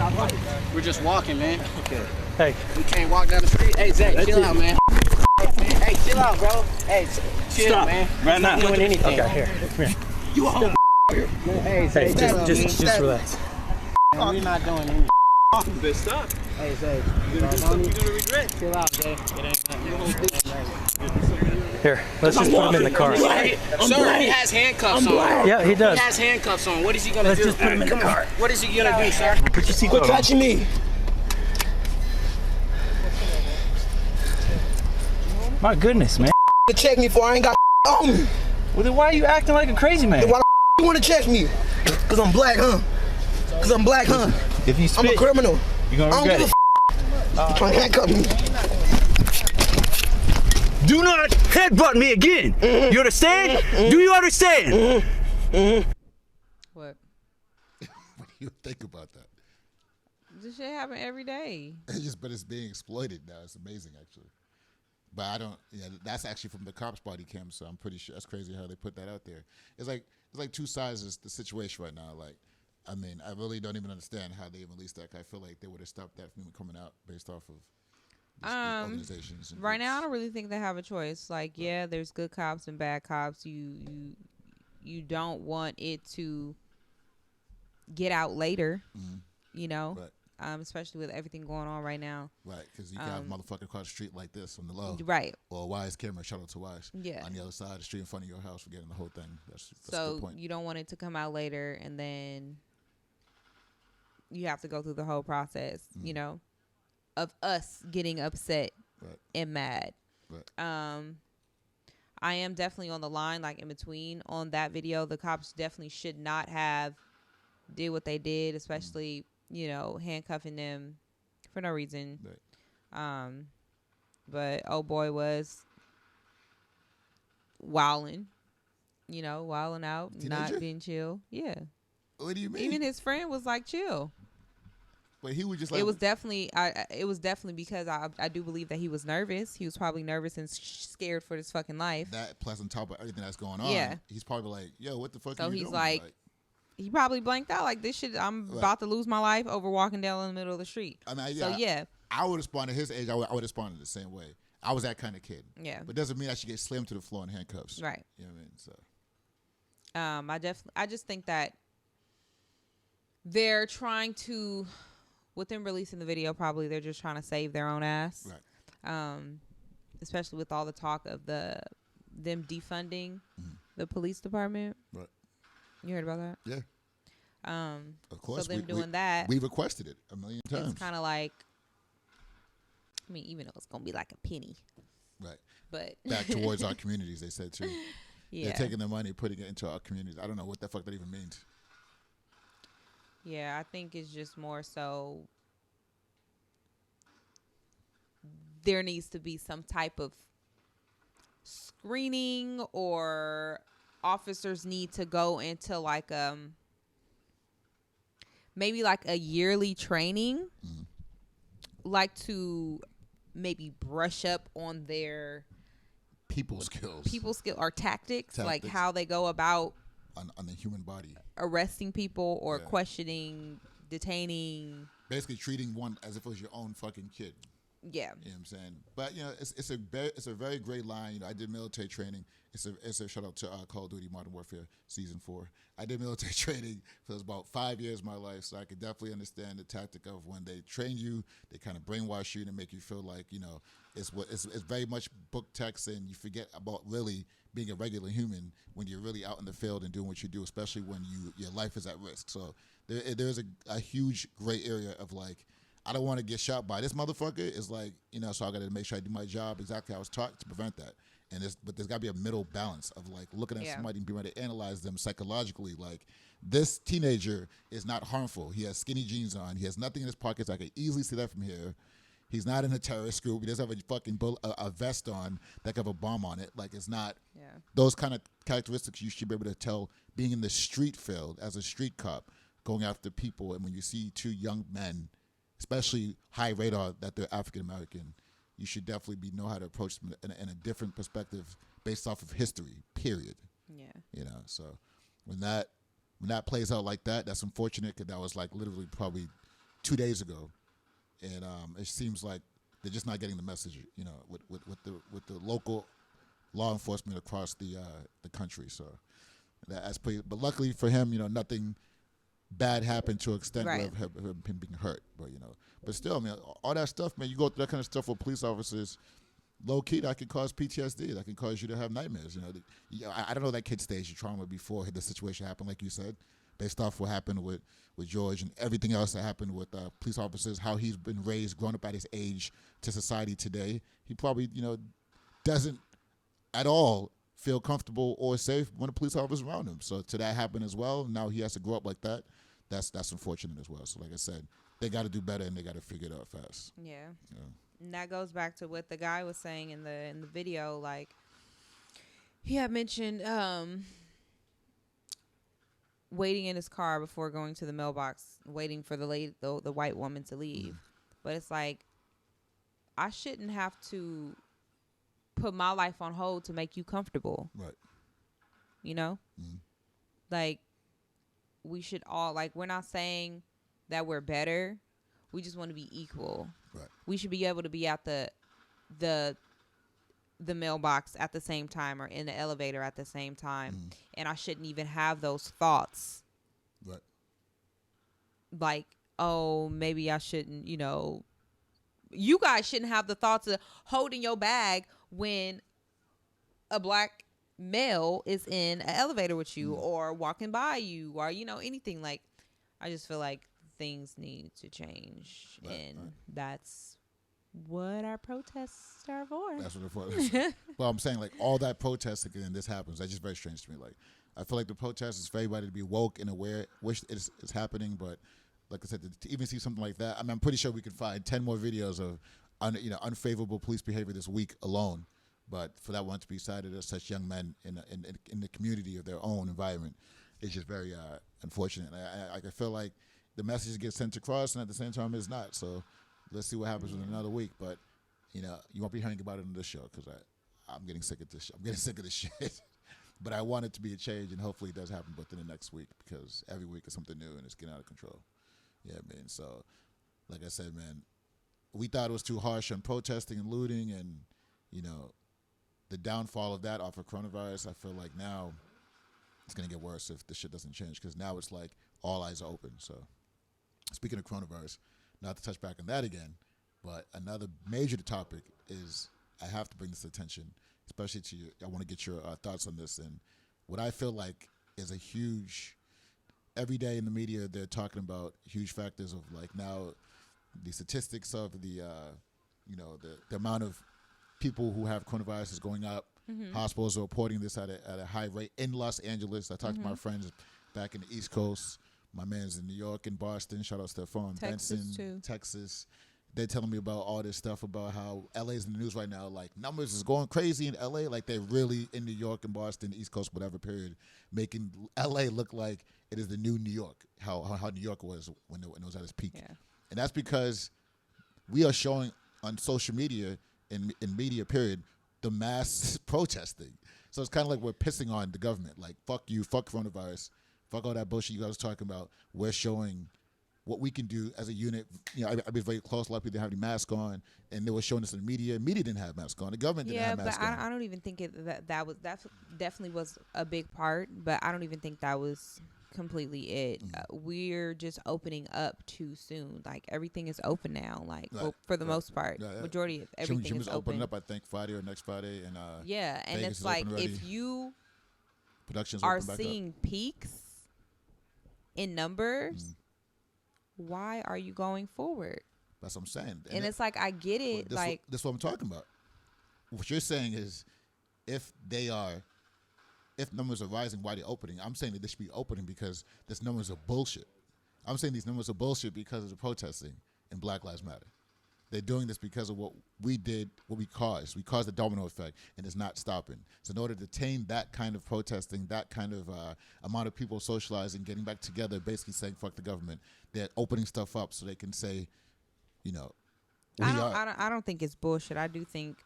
We're just walking, man. Okay. Hey. We can't walk down the street. Hey, Zach, chill out, man. Hey, chill out, bro. Hey, chill, Stop. man. Right now. Not doing anything. Okay, here. Come here. You a hoe. Hey, Hey, just relax. Man, we're not doing anything. But stop. Hey, Zay. You're gonna do something you're gonna regret. Chill out, Zay. It ain't nothing. Here, let's just put him in the car. Sir, he has handcuffs on. Yeah, he does. He has handcuffs on. What is he gonna do? Let's just put him in the car. What is he gonna do, sir? Put your seatbelt on. Quit touching me. My goodness, man. To check me for I ain't got on me. Well, then why are you acting like a crazy man? Why the you want to check me? Cause I'm black, huh? Cause I'm black, huh? If you spit, I'm a criminal. you're gonna regret it. You trying to handcuff me? Do not headbutt me again. You understand? Do you understand? What? What do you think about that? This shit happen every day. But it's being exploited now. It's amazing, actually. But I don't. Yeah, that's actually from the cops' body cam. So I'm pretty sure that's crazy how they put that out there. It's like two sides of the situation right now. Like I mean, I really don't even understand how they even released that. I feel like they would have stopped that from even coming out based off of the organizations. And right groups. now, I don't really think they have a choice. Like, yeah, there's good cops and bad cops. You don't want it to get out later, you know, especially with everything going on right now. Right, because you got a motherfucker across the street like this on the low. Right. Or a Wise camera, shout out to Wise. Yeah. On the other side of the street in front of your house, forgetting the whole thing. That's a So good point. you don't want it to come out later, and then you have to go through the whole process, you know, of us getting upset and mad. Right. I am definitely on the line, like in between on that video. The cops definitely should not have did what they did, especially, you know, handcuffing them for no reason. Right. But oh boy was wilding, you know, wilding out, Teenager? not being chill. Yeah. What do you mean? Even his friend was like chill. But he was just like It was definitely because I do believe that he was nervous. He was probably nervous and scared for his fucking life. that plus on top of everything that's going on. Yeah. He's probably like, yo, what the fuck So are you he's doing? like, he probably blanked out like this shit. I'm about to lose my life over walking down in the middle of the street. I mean, so yeah, I would respond at his age. I would respond the same way. I was that kind of kid. Yeah. But doesn't mean I should get slammed to the floor in handcuffs. Right. You know what I mean? So. I just think that they're trying to, with them releasing the video, probably they're just trying to save their own ass. Right. Especially with all the talk of them defunding the police department. Right. You heard about that? Yeah. Of course. So them doing that. We requested it a million times. It's kind of like, I mean, even though it's going to be like a penny. Right. But back towards our communities, they said too. Yeah. They're taking the money, putting it into our communities. I don't know what the fuck that even means. Yeah, I think it's just more so there needs to be some type of screening, or officers need to go into like maybe like a yearly training, like to maybe brush up on their people skills or tactics, like how they go about on the human body, arresting people or questioning, detaining, basically treating one as if it was your own fucking kid. Yeah. You know what I'm saying? But, you know, it's a very great line. You know, I did military training. It's a shout out to Call of Duty Modern Warfare Season 4. I did military training for about 5 years of my life, so I could definitely understand the tactic of when they train you, they kind of brainwash you to make you feel like, you know, it's very much book text, and you forget about really being a regular human when you're really out in the field and doing what you do, especially when your life is at risk. So there's a huge gray area of like, I don't want to get shot by this motherfucker. It's like, you know, so I got to make sure I do my job exactly how I was taught to prevent that. But there's got to be a middle balance of like looking at somebody and being able to analyze them psychologically. Like, this teenager is not harmful. He has skinny jeans on. He has nothing in his pockets. I can easily see that from here. He's not in a terrorist group. He doesn't have a fucking a vest on that could have a bomb on it. Like, it's not those kind of characteristics you should be able to tell being in the street field as a street cop, going after people. And when you see two young men, especially high radar, that they're African American, you should definitely know how to approach them in a different perspective based off of history, period. Yeah. You know, so when that plays out like that, that's unfortunate, because that was like literally probably 2 days ago. And it seems like they're just not getting the message, you know, with the local law enforcement across the country. So that's pretty, but luckily for him, you know, nothing bad happened to an extent of him being hurt. But, you know, but still, I mean, all that stuff, man, you go through that kind of stuff with police officers, low key, that can cause PTSD. That can cause you to have nightmares. You know, I don't know that kid staged trauma before the situation happened, like you said, based off what happened with George and everything else that happened with police officers, how he's been raised, grown up at his age to society today. He probably, you know, doesn't at all feel comfortable or safe when a police officer is around him. So to that happen as well, now he has to grow up like that. That's unfortunate as well. So like I said, they got to do better, and they got to figure it out fast. Yeah. And that goes back to what the guy was saying in the video. Like, he had mentioned waiting in his car before going to the mailbox, waiting for the white woman to leave. But it's like, I shouldn't have to put my life on hold to make you comfortable. Right. You know? Like, we should all, like, we're not saying that we're better. We just want to be equal. Right. We should be able to be at the mailbox at the same time or in the elevator at the same time. And I shouldn't even have those thoughts. Right. Like, oh, maybe I shouldn't, you know. You guys shouldn't have the thoughts of holding your bag when a black male is in an elevator with you or walking by you or, you know, anything. Like, I just feel like things need to change. And that's what our protests are for. That's what they're for. Well, I'm saying, like, all that protesting and this happens. That's just very strange to me. Like, I feel like the protest is for everybody to be woke and aware, which it's happening. But like I said, to even see something like that, I mean, I'm pretty sure we could find 10 more videos of unfavorable police behavior this week alone. But for that one to be cited as such young men in the community of their own environment is just very unfortunate. I feel like the message gets sent across, and at the same time, it's not. So let's see what happens in another week. But, you know, you won't be hearing about it on this show because I'm getting sick of this. I'm getting sick of this shit. But I want it to be a change, and hopefully it does happen within the next week because every week is something new and it's getting out of control. Yeah, man. So, like I said, man, we thought it was too harsh on protesting and looting and, you know, the downfall of that off of coronavirus. I feel like now it's going to get worse if this shit doesn't change because now it's like all eyes are open. So, speaking of coronavirus, not to touch back on that again, but another major topic is I have to bring this to attention, especially to you. I want to get your thoughts on this. And what I feel like is a huge, every day in the media, they're talking about huge factors of like now the statistics of the, the amount of people who have coronavirus is going up. Hospitals are reporting this at a high rate in Los Angeles. I talked to my friends back in the East Coast. My man's in New York and Boston. Shout out to Stephon Benson, Texas. They're telling me about all this stuff about how LA's in the news right now. Like, numbers is going crazy in LA. Like, they're really in New York and Boston, East Coast, whatever period, making LA look like it is the new New York, how New York was when it was at its peak. Yeah. And that's because we are showing on social media, in media period, the mass protesting. So it's kind of like we're pissing on the government. Like, fuck you, fuck coronavirus, fuck all that bullshit you guys are talking about. We're showing what we can do as a unit. You know, I've been very close. A lot of people didn't have any mask on, and they were showing us in the media. Media didn't have masks on. The government didn't have masks on. Yeah, but I don't even think that definitely was a big part, but I don't even think that was completely it. We're just opening up too soon. Like, everything is open now. Like, well, for the most part, majority of everything is open. Opening up, I think, Friday or next Friday, and and it's like if you are seeing peaks in numbers. Why are you going forward? That's what I'm saying. And it's like, I get it. That's what I'm talking about. What you're saying is if numbers are rising, why they're opening? I'm saying that they should be opening because these numbers are bullshit. I'm saying these numbers are bullshit because of the protesting and Black Lives Matter. They're doing this because of what we did, what we caused. We caused the domino effect, and it's not stopping. So in order to tame that kind of protesting, that kind of amount of people socializing, getting back together, basically saying fuck the government, they're opening stuff up so they can say, you know, I don't think it's bullshit. I do think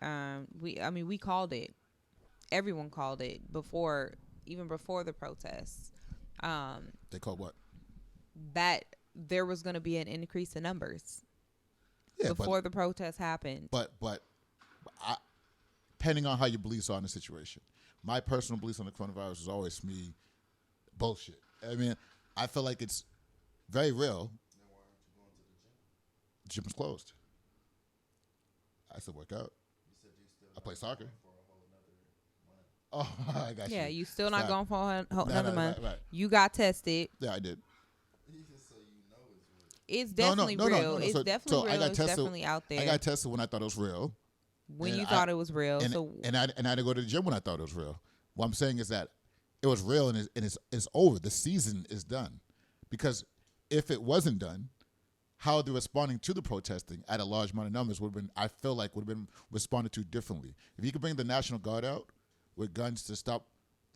we called it. Everyone called it even before the protests. They called what? That there was going to be an increase in numbers. Yeah, before the protest happened. But depending on how your beliefs are in the situation, my personal beliefs on the coronavirus is always me bullshit. I mean, I feel like it's very real. Then why aren't you going to the gym? The gym is closed. I still work out. You said you still I play soccer. For a whole month. Oh, I got you. Yeah, you still not going for another month. Right. You got tested. Yeah, I did. It's definitely real. It's definitely real. It's definitely out there. I got tested when I thought it was real. When you thought it was real. And I didn't go to the gym when I thought it was real. What I'm saying is that it was real and it's over. The season is done. Because if it wasn't done, how they're responding to the protesting at a large amount of numbers would have been responded to differently. If you could bring the National Guard out with guns to stop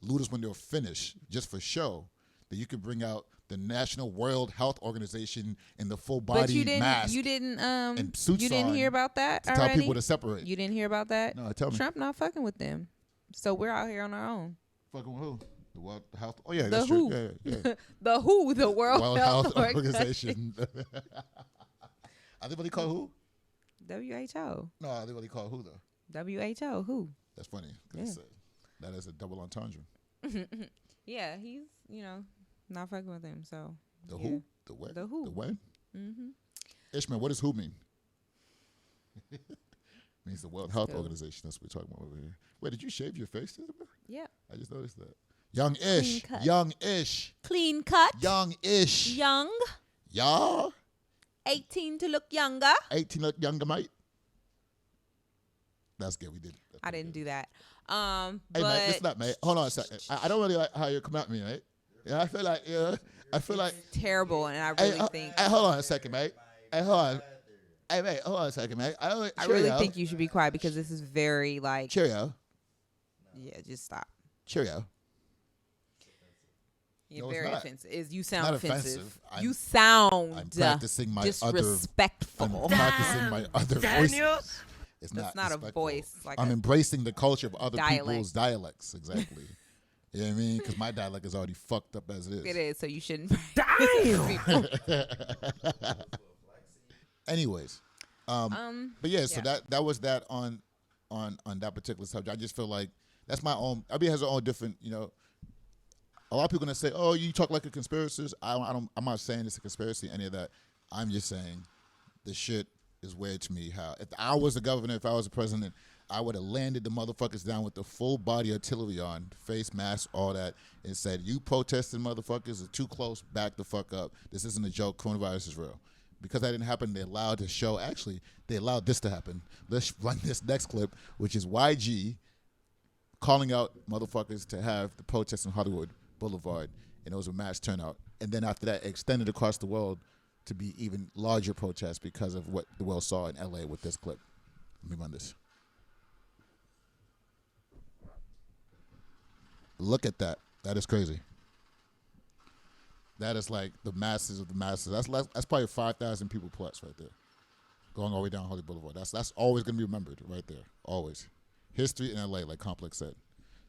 looters when they're finished, just for show, then you could bring out the National World Health Organization in the full body mask. You didn't and suits you didn't hear about that to already? Tell people to separate. You didn't hear about that? No, tell me. Trump not fucking with them. So we're out here on our own. Fucking with who? The World Health. Oh yeah, The that's WHO. true. Yeah. The WHO, the World Health Organization. Are they really called who? WHO. No, are they really called who though? WHO. Who? That's funny. Yeah. That is a double entendre. Yeah, he's not fucking with him. So The yeah. who? The what? The who? The when? Mm-hmm. Ishmael, what does who mean? Means the World Health cool. Organization. That's what we're talking about over here. Wait, did you shave your face, Isabel? Yeah. I just noticed that. Young-ish. Clean cut. Young-ish. Clean cut. Young-ish. Young. Y'all. 18 to look younger. 18 look younger, mate. That's good. We did. I didn't do that. Hey, but mate, listen up, mate. Hold on a second. I don't really like how you come at me, mate. Yeah, I feel like, terrible, and I really think. Hey, hold on a second, mate. Hey, hold on. Hey, mate, hold on a second, mate. I really think you should be quiet because this is very like. Cheerio. Yeah, just stop. Cheerio. You're No, very it's not. offensive. You sound Not offensive. offensive. You sound I'm practicing my disrespectful. I'm practicing my other voices. It's That's not a respectful. voice. It's like I'm a embracing the culture of other dialect. people's dialects. Exactly. You know what I mean? Because my dialect is already fucked up as it is. It is, so you shouldn't. Damn. Anyways, but yeah, so that was that on that particular subject. I just feel like that's my own. Everybody has their own different. A lot of people gonna say, "Oh, you talk like a conspiracist." I'm not saying it's a conspiracy, any of that. I'm just saying the shit is weird to me. How if I was the governor, if I was the president, I would have landed the motherfuckers down with the full body artillery on, face mask, all that, and said, "You protesting motherfuckers are too close. Back the fuck up. This isn't a joke. Coronavirus is real." Because that didn't happen, they allowed the show. Actually, they allowed this to happen. Let's run this next clip, which is YG calling out motherfuckers to have the protests in Hollywood Boulevard, and it was a mass turnout. And then after that, it extended across the world to be even larger protests because of what the world saw in LA with this clip. Let me run this. Look at that. That is crazy. That is like the masses of the masses. That's probably 5,000 people plus right there, going all the way down Hollywood Boulevard. That's always gonna be remembered right there. Always. History in LA, like Complex said.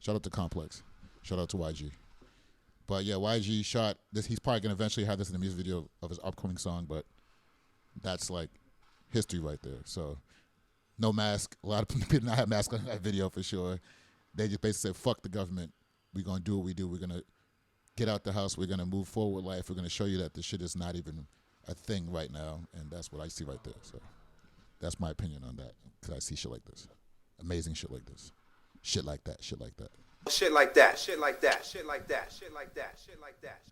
Shout out to Complex. Shout out to YG. But yeah, YG shot this. He's probably gonna eventually have this in the music video of his upcoming song. But that's like history right there. So no mask. A lot of people did not have masks on that video for sure. They just basically said, "Fuck the government. We're gonna do what we do. We're gonna get out the house. We're going to move forward with life. We're going to show you that this shit is not even a thing right now." And that's what I see right there. So that's my opinion on that. Because I see shit like this. Amazing shit like this. Shit like that. Shit like that. Shit like that. Shit like that. Shit like that. Shit like that. Shit like that.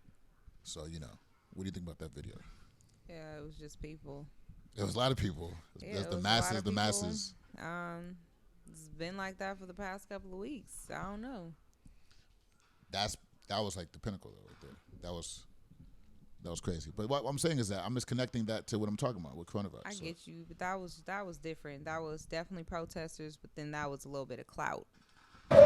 So, what do you think about that video? Yeah, it was just people. It was a lot of people. Yeah, the masses, the masses. It's been like that for the past couple of weeks. I don't know. That was like the pinnacle though, right there. That was crazy. But what I'm saying is that I'm just connecting that to what I'm talking about with coronavirus. I get you, but that was different. That was definitely protesters, but then that was a little bit of clout. Hey,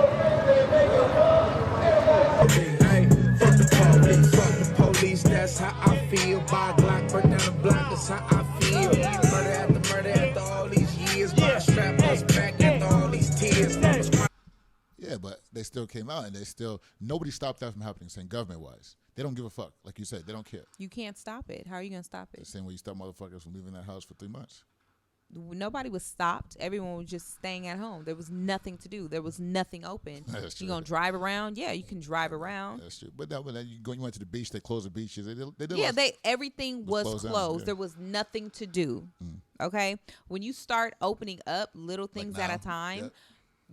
fuck the police, that's how I feel. By Glock, burn down the block, that's how I feel. Murder after all these years. My strap us back after all these tears. Yeah, but they still came out, and nobody stopped that from happening. Saying government-wise, they don't give a fuck. Like you said, they don't care. You can't stop it. How are you gonna stop it? The same way you stop motherfuckers from leaving that house for 3 months. Nobody was stopped. Everyone was just staying at home. There was nothing to do. There was nothing open. That's true. You gonna drive around? Yeah, you can drive around. That's true. But when you went to the beach, they closed the beaches. Everything was closed. Yeah. There was nothing to do. Okay, when you start opening up little things Like at a now, time. yeah.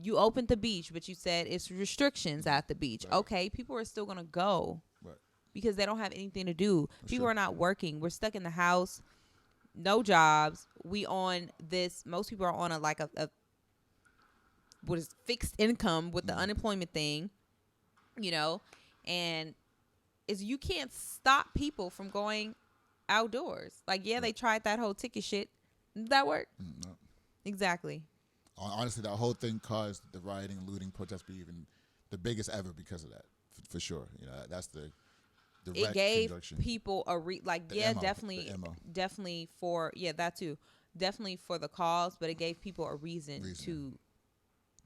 You opened the beach, but you said it's restrictions at the beach. Right. Okay, people are still going to go because they don't have anything to do. People are not working. We're stuck in the house, no jobs. Most people are on a what is fixed income with the unemployment thing, and you can't stop people from going outdoors. Like, they tried that whole ticket shit. Did that work? No. Exactly. Honestly, that whole thing caused the rioting, looting, protests be even the biggest ever because of that, for sure. That's the it gave people definitely for that too, definitely for the cause, but it gave people a reason to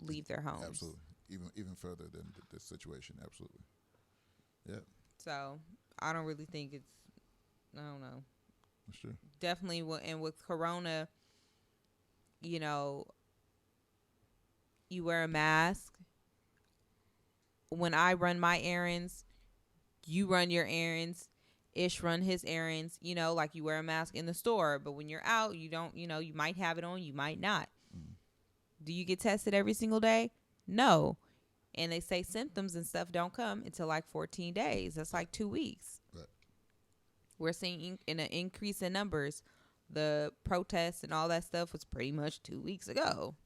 leave their homes. Absolutely, even further than this situation. Absolutely. Yeah. So I don't really think it's. I don't know. That's true. Definitely, and with Corona, you know, you wear a mask. When I run my errands, you run your errands. Ish run his errands. You know, like you wear a mask in the store, but when you're out, you don't. You know, you might have it on, you might not. Do you get tested every single day? No. And they say symptoms and stuff don't come until like 14 days. That's like 2 weeks. Right. We're seeing an increase in numbers. The protests and all that stuff was pretty much 2 weeks ago.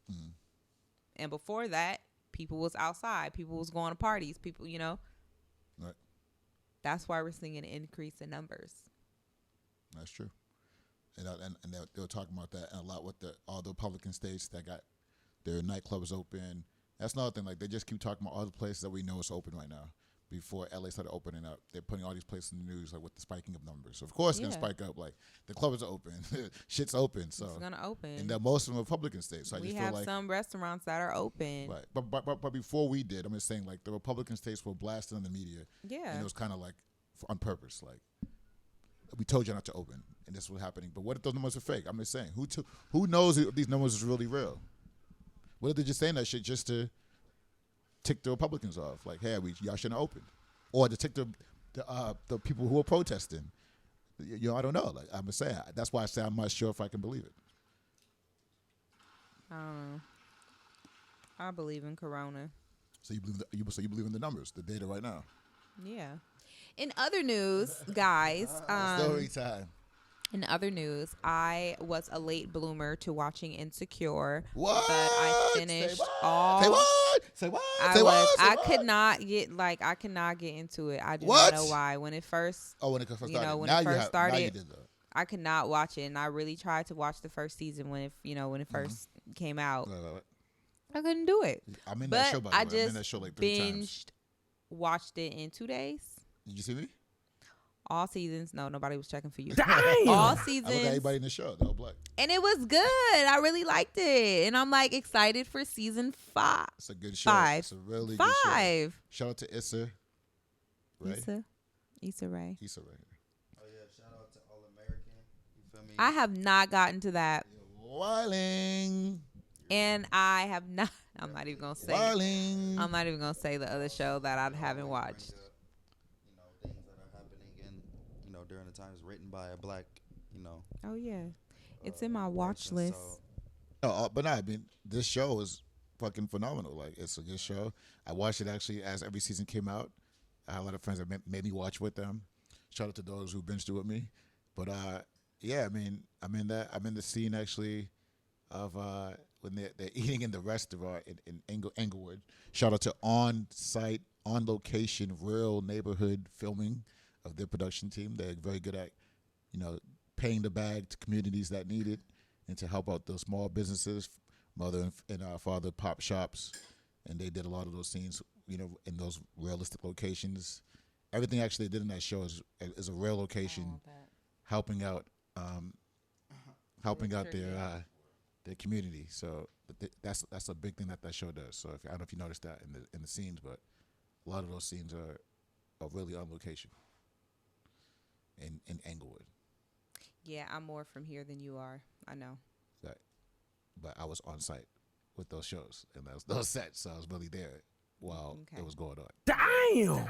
And before that, people was outside. People was going to parties. People, you know. Right. That's why we're seeing an increase in numbers. That's true. And they were talking about that a lot with all the Republican states that got their nightclubs open. That's another thing. Like, they just keep talking about all the places that we know is open right now. Before LA started opening up, they're putting all these places in the news, like with the spiking of numbers. So of course it's gonna spike up. Like, the clubs are open, shit's open. So it's gonna open. And most of them are Republican states. So we I just have feel like some restaurants that are open. Right, but before we did, I'm just saying, like, the Republican states were blasted on the media. Yeah. And it was kind of like on purpose, like, we told you not to open, and this was happening. But what if those numbers are fake? I'm just saying, who knows if these numbers is really real? What if they're just saying that shit just to tick the Republicans off? Like, hey, y'all shouldn't have opened. Or to tick the people who are protesting. You know, I don't know. Like, I'm just saying. That's why I say I'm not sure if I can believe it. I don't know. I believe in Corona. So you believe in the numbers, the data right now. Yeah. In other news, guys. Story time. In other news, I was a late bloomer to watching Insecure. What? But I finished all. Say what? Say what? I could not get into it. I do not know why. When it first. Oh, when it first started. You know, when now it first started. Now you did that. I could not watch it, and I really tried to watch the first season when it first came out. Right. I couldn't do it. I'm in that show, by the way. I'm in that show like 3 times. Watched it in 2 days. Did you see me? All seasons. No, nobody was checking for you. Damn! All seasons. I look at everybody in the show. They're all black. And it was good. I really liked it. And I'm like excited for season 5. It's a good show. 5. It's a really good show. Shout out to Issa Rae. Issa Rae. Issa Rae. Oh yeah, shout out to All American. You feel me? I have not gotten to that. Wilding. And I have not. I'm not even gonna say. Wilding. I'm not even gonna say the other show that I haven't watched. You know, things that are happening in during the times written by a black, Oh yeah, it's in my watch list. But no, I mean, this show is fucking phenomenal. Like, it's a good show. I watched it actually as every season came out. I had a lot of friends that made me watch with them. Shout out to those who binged it with me. But yeah, I mean, I'm in the scene actually of when they're eating in the restaurant in Englewood. Shout out to on-site, on-location, real neighborhood filming of their production team. They're very good at, paying the bag to communities that need it and to help out those small businesses, mother and father pop shops. And they did a lot of those scenes, in those realistic locations. Everything actually they did in that show is a real location, helping out their community. So that's a big thing that show does. So I don't know if you noticed that in the scenes, but a lot of those scenes are really on location in Englewood. Yeah, I'm more from here than you are. I know. Right. But I was on site with those shows and those sets, so I was really there while it was going on. Damn.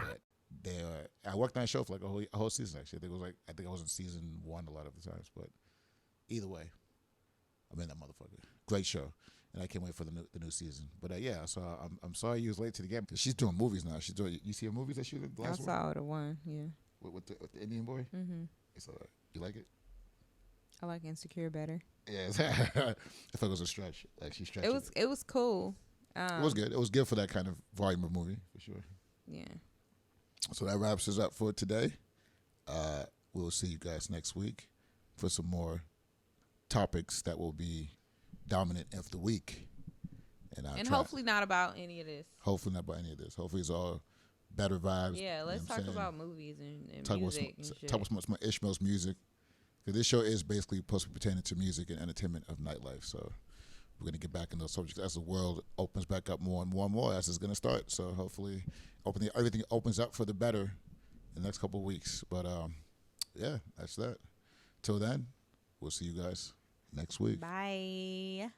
I worked on a show for like a whole season actually. I think I was in season 1 a lot of the times, but either way, I'm in that motherfucker. Great show, and I can't wait for the new season. But yeah, so I'm sorry you was late to the game because she's doing movies now. She's doing. You see her movies that she did last one? I saw the one, yeah. With the Indian boy. Mm-hmm. It's alright. You like it? I like Insecure better. Yeah, I thought it was a stretch. Like she stretched. It was cool. It was good. It was good for that kind of volume of movie for sure. Yeah. So that wraps us up for today. We'll see you guys next week for some more topics that will be dominant of the week. And hopefully not about any of this. Hopefully not about any of this. Hopefully it's all better vibes. Yeah, let's talk about movies and talk music about and shit. Talk about some Ishmael's music. Because this show is basically supposed to be pertaining to music and entertainment of nightlife. So we're going to get back in those subjects as the world opens back up more and more and more as it's going to start. So hopefully everything opens up for the better in the next couple of weeks. But yeah, that's that. Till then, we'll see you guys next week. Bye.